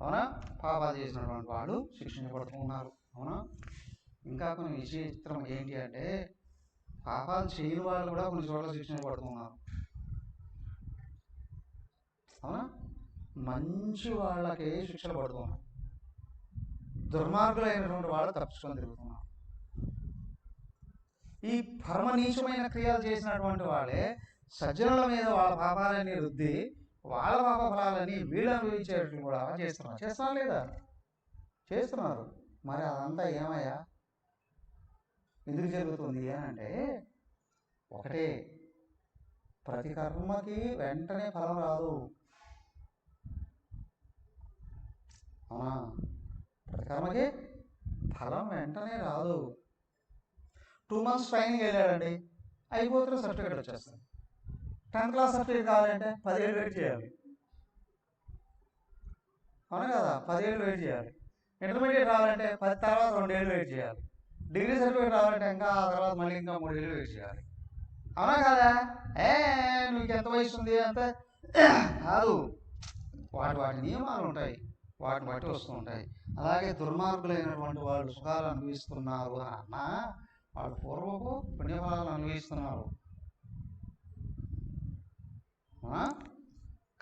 అవునా? పాపాలు చేసినటువంటి వాళ్ళు శిక్షించబడుతున్నారు. అవునా? ఇంకా కొన్ని విచిత్రం ఏంటి అంటే పాపాలు చేయని వాళ్ళు కూడా కొన్ని చోట్ల శిక్షణ పడుతున్నారు. అవునా? మంచి వాళ్ళకే శిక్షలు పడుతున్నారు, దుర్మార్గులైనటువంటి వాళ్ళు తప్పించుకొని తిరుగుతున్నారు. ఈ పరమ నీచమైన క్రియలు చేసినటువంటి వాళ్ళే సజ్జనుల మీద వాళ్ళ పాపాలన్నీ రుద్ది వాళ్ళ పాప ఫలాలని వీళ్ళు అనుభవించేటట్లు కూడా చేస్తున్నారు లేదా? చేస్తున్నారు. మరి అదంతా ఏమయ్యా ఎందుకు జరుగుతుంది అని అంటే ఒకటే, ప్రతి కర్మకి వెంటనే ఫలం రాదు. అవునా? ప్రతి కర్మకి ఫలం వెంటనే రాదు. 2 months ట్రైనింగ్ వెళ్ళాడండి, అయిపోతున్న సర్టిఫికేట్ వచ్చేస్తుంది. 10th క్లాస్ సర్టిఫికేట్ కావాలంటే 10 ఏళ్ళు వెయిట్ చేయాలి. అవునా కదా? 10 ఏళ్ళు వెయిట్ చేయాలి. ఇంటర్మీడియట్ రావాలంటే 10 తర్వాత 2 ఏళ్ళు వెయిట్ చేయాలి. డిగ్రీ సర్టిఫికేట్ రావాలంటే ఇంకా ఆ తర్వాత మళ్ళీ ఇంకా 3 ఏళ్ళు వెయిట్ చేయాలి. అవునా కదా? నీకు ఎంత వయసు ఉంది అంటే కాదు, వాటి నియమాలు ఉంటాయి, వాటిని బట్టి వస్తూ ఉంటాయి. అలాగే దుర్మార్గులైనటువంటి వాళ్ళు సుఖాలు అనుభవిస్తున్నారు అన్న వాళ్ళు పూర్వపు పుణ్యఫలాలు అనుభవిస్తున్నారు.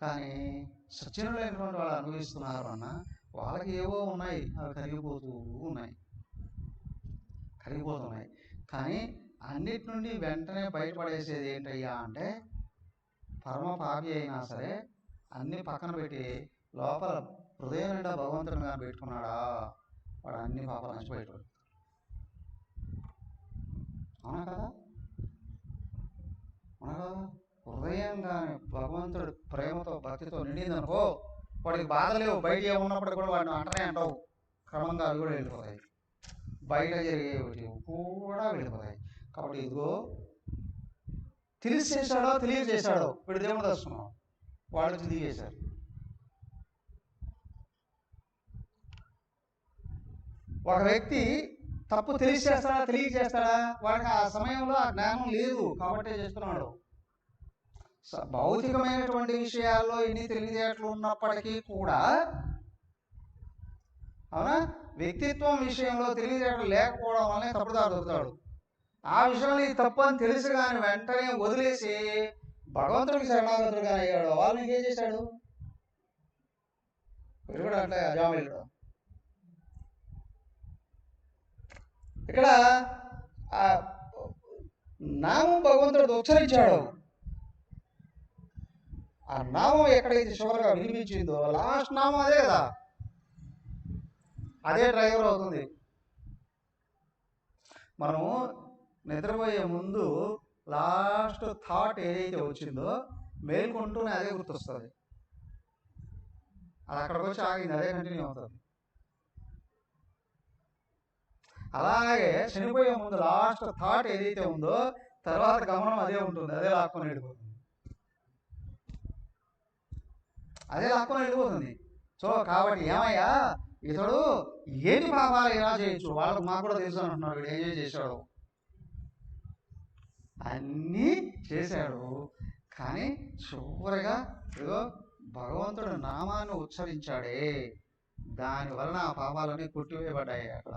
కానీ సజ్జనులైనటువంటి వాళ్ళు అనుభవిస్తున్నారు అన్న వాళ్ళకి ఏవో ఉన్నాయి, అవి కరిగిపోతున్నాయి. కానీ అన్నిటి నుండి వెంటనే బయటపడేసేది ఏంటయ్యా అంటే పరమ పాపి అయినా సరే అన్ని పక్కన పెట్టి లోపల హృదయం నిండా భగవంతుని కానీ పెట్టుకున్నాడా వాడు అన్ని పాపాల నుంచి బయటపడు. అవునా కదా? హృదయం కానీ భగవంతుడు ప్రేమతో భక్తితో నిండిందనుకో వాడికి బాధ లేవు. బయట ఏమున్నప్పుడు కూడా వాడిని అంటనే అంటావు, క్రమంగా అవి కూడా వెళ్ళిపోతాయి, బయట జరిగేవి కూడా వెళ్ళిపోతాయి. కాబట్టి ఇదిగో తెలిసి చేశాడో తెలియ చేశాడో వీడు దేవుడు దర్శనం వాళ్ళు తెలియజేశారు. ఒక వ్యక్తి తప్పు తెలిసి చేస్తాడా తెలియజేస్తాడా? వాడికి ఆ సమయంలో ఆ జ్ఞానం లేదు కాబట్టి చేస్తున్నాడు. భౌతికమైనటువంటి విషయాల్లో ఎన్ని తెలివితేటలు ఉన్నప్పటికీ కూడా, అవునా, వ్యక్తిత్వం విషయంలో తెలివితేటలు లేకపోవడం వల్లనే తప్పుదారు దొరుకుతాడు. ఆ విషయంలో ఈ తప్పు అని తెలిసి కానీ వెంటనే వదిలేసి భగవంతుడికి శరణాగతుడుగా అయ్యాడు. వాళ్ళు ఏం చేశాడు? వీడు కూడా అట్లా అజామయుడు. ఇక్కడ నామం భగవంతుడు ఉచ్చరించాడు. ఆ నామం ఎక్కడైతే చివరిగా వినిపించిందో లాస్ట్ నామం అదే కదా, అదే డ్రైవర్ అవుతుంది. మనము నిద్రపోయే ముందు లాస్ట్ థాట్ ఏదైతే వచ్చిందో మేల్కొంటూనే అదే గుర్తొస్తుంది. అది అక్కడికి వచ్చి ఆగింది, అదే కంటిన్యూ అవుతుంది. అలాగే చనిపోయే ముందు లాస్ట్ థాట్ ఏదైతే ఉందో తర్వాత గమనం అదే ఉంటుంది, అదే లాక్కొని వెళ్ళిపోతుంది. సో కాబట్టి ఏమయ్యా ఇతడు ఏది పాపాలు ఎలా చేయొచ్చు వాళ్ళకు మాకు కూడా తెలుసు అంటున్నాడు. వీడు ఏం చేశాడు? అన్నీ చేశాడు. కానీ చివరిగా ఏదో భగవంతుడు నామాన్ని ఉచ్చరించాడే, దాని వలన ఆ పాపాలన్నీ కొట్టివేయబడ్డాయి. అక్కడ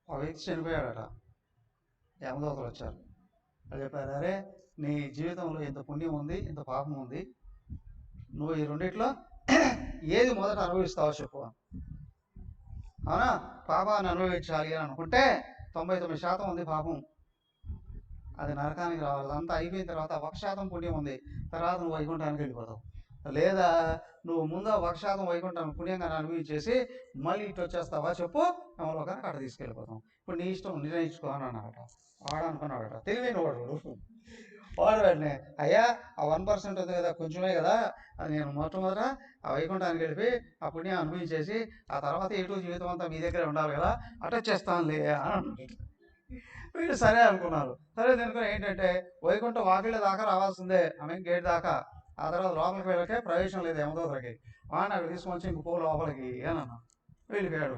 ఆ వ్యక్తి చనిపోయాడట. యమదూతలు వచ్చారు, వాళ్ళు చెప్పారు, అరే నీ జీవితంలో ఇంత పుణ్యం ఉంది, ఇంత పాపం ఉంది, నువ్వు ఈ రెండిట్లో ఏది మొదట అనుభవిస్తావో చెప్పు. అవునా? పాపాన్ని అనుభవించాలి అని అనుకుంటే 99% ఉంది పాపం, అది నరకానికి రావాలి. అంతా అయిపోయిన తర్వాత 1% పుణ్యం ఉంది, తర్వాత నువ్వు వైకుంఠానికి వెళ్ళిపోతావు. లేదా నువ్వు ముందు 1% వైకుంఠాన్ని పుణ్యంగా అనుభవించేసి మళ్ళీ ఇటు వచ్చేస్తావా చెప్పు, నమ్మలోకానికి అక్కడ తీసుకెళ్ళిపోతాం. ఇప్పుడు నీ ఇష్టం నిర్ణయించుకో అని అన్నాడట. వాడు అనుకున్నాడట, తెలివైన వాడు వెంటనే, అయ్యా ఆ 1% ఉంది కదా, కొంచెమే కదా, అది నేను మొట్టమొదట ఆ వైకుంఠానికి వెళ్ళి ఆ పుణ్యం అనుభవించేసి ఆ తర్వాత ఎటు జీవితం అంతా మీ దగ్గర ఉండాలి కదా, అటు వచ్చేస్తానులే అని. వీళ్ళు సరే అనుకున్నారు. సరే అనుకుని ఏంటంటే వైకుంఠం వాకిళ్ళ దాకా రావాల్సిందే, గేట్ దాకా, ఆ తర్వాత లోపలికి వెళ్ళకే ప్రవేశం లేదు యమదూతలకి. వాడిని అక్కడ తీసుకొచ్చి ఇంక పో లోపలికి అని అన్నా. వెళ్ళిపోయాడు.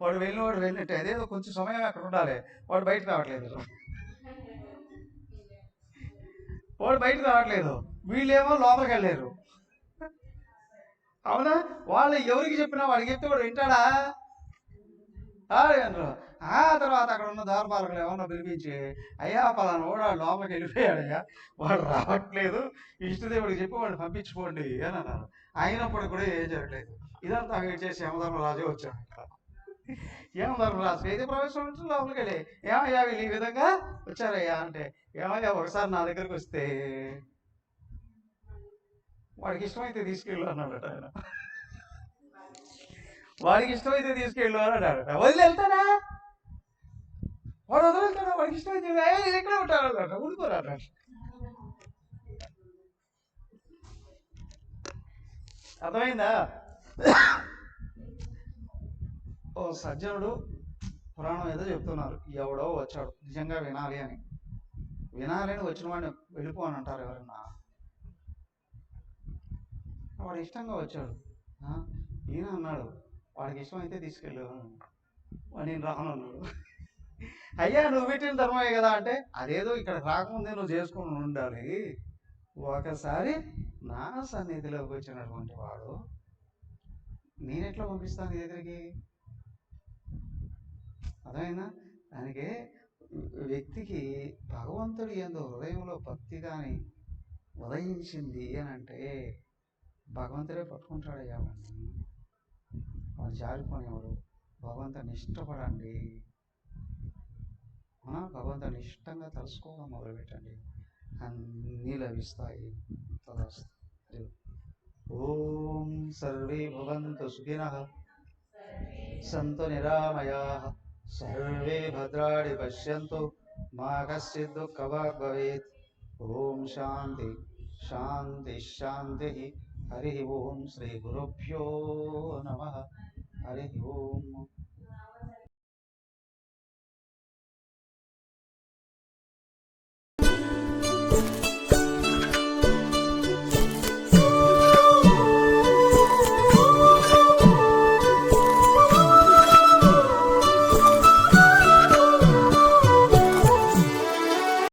వాడు వెళ్ళినట్టే అదేదో కొంచెం సమయం అక్కడ ఉండాలి, వాడు బయటకు రావట్లేదు. వీళ్ళేమో లోపలికి వెళ్ళారు. అవునా? వాళ్ళు ఎవరికి చెప్పినా వాడికి చెప్తే వాడు వింటాడా? అన్నారు. ఆ తర్వాత అక్కడ ఉన్న ద్వారపాలకులు ఏమన్నా పిలిపించి, అయ్యా పలానా వాడు ఆ లోపలికి వెళ్ళిపోయాడయ్యా, వాడు రావట్లేదు, ఇష్టదేవుడికి చెప్పి వాడిని పంపించుకోండి అని అన్నారు. అయినప్పటికి కూడా ఏం జరగలేదు. ఇదంతా వెయిట్ చేసి యమధర్మరాజు వచ్చాడు. యమధర్మరాజు వేద ప్రవేశం నుంచి లోపలికి వెళ్ళి, ఏమయ్యా వీళ్ళు ఈ విధంగా వచ్చారయ్యా అంటే, ఏమయ్యా ఒకసారి నా దగ్గరికి వస్తే వాడికి ఇష్టమైతే తీసుకెళ్ళు అన్నాడట ఆయన. వాడికి ఇష్టమైతే తీసుకెళ్ళు అని అన్నాడట. వదిలి వెళ్తానా, వాడు వదిలేస్తాడా, వాడికి ఇష్టమైతే ఎక్కడ ఉంటాడు ఉండిపోరాట. అర్థమైందా? ఓ సజ్జనుడు పురాణం ఏదో చెప్తున్నారు, ఎవడో వచ్చాడు నిజంగా వినాలి అని. వినాలి అని వచ్చిన వాడిని వెళ్ళిపో అని అంటారు ఎవరన్నా? వాడు ఇష్టంగా వచ్చాడు. ఈయన అన్నాడు వాడికి ఇష్టమైతే తీసుకెళ్ళు, వాడు నేను రాను అన్నాడు. అయ్యా నువ్వు పెట్టిన ధర్మమే కదా అంటే, అదేదో ఇక్కడ రాకముందే నువ్వు చేసుకుని ఉండాలి. ఒకసారి నా సన్నిధిలోకి వచ్చినటువంటి వాడు నేనెట్లా పంపిస్తాను నీ దగ్గరికి? అర్థమైనా? దానికి వ్యక్తికి భగవంతుడి యందు హృదయంలో భక్తి కానీ ఉదయించింది అని అంటే భగవంతుడే పట్టుకుంటాడయ్యా వాడిని. వాడు జారిపోనేవాడు. భగవంతుని ఇష్టపడండి, భగవంతుని ఇష్టంగా తెలుసుకోవడం మొదలుపెట్టండి, అన్నీ లభిస్తాయి. తదాస్తు. ఓం సర్వే భవంతు సుఖినః సంతు నిరామయాః సర్వే భద్రాణి పశ్యంతు మా కశ్చిద్ దుఃఖభాగ్ భవేత్. ఓం శాంతి శాంతి శాంతి. హరి ఓం శ్రీ గురుభ్యో నమః. హరి ఓం.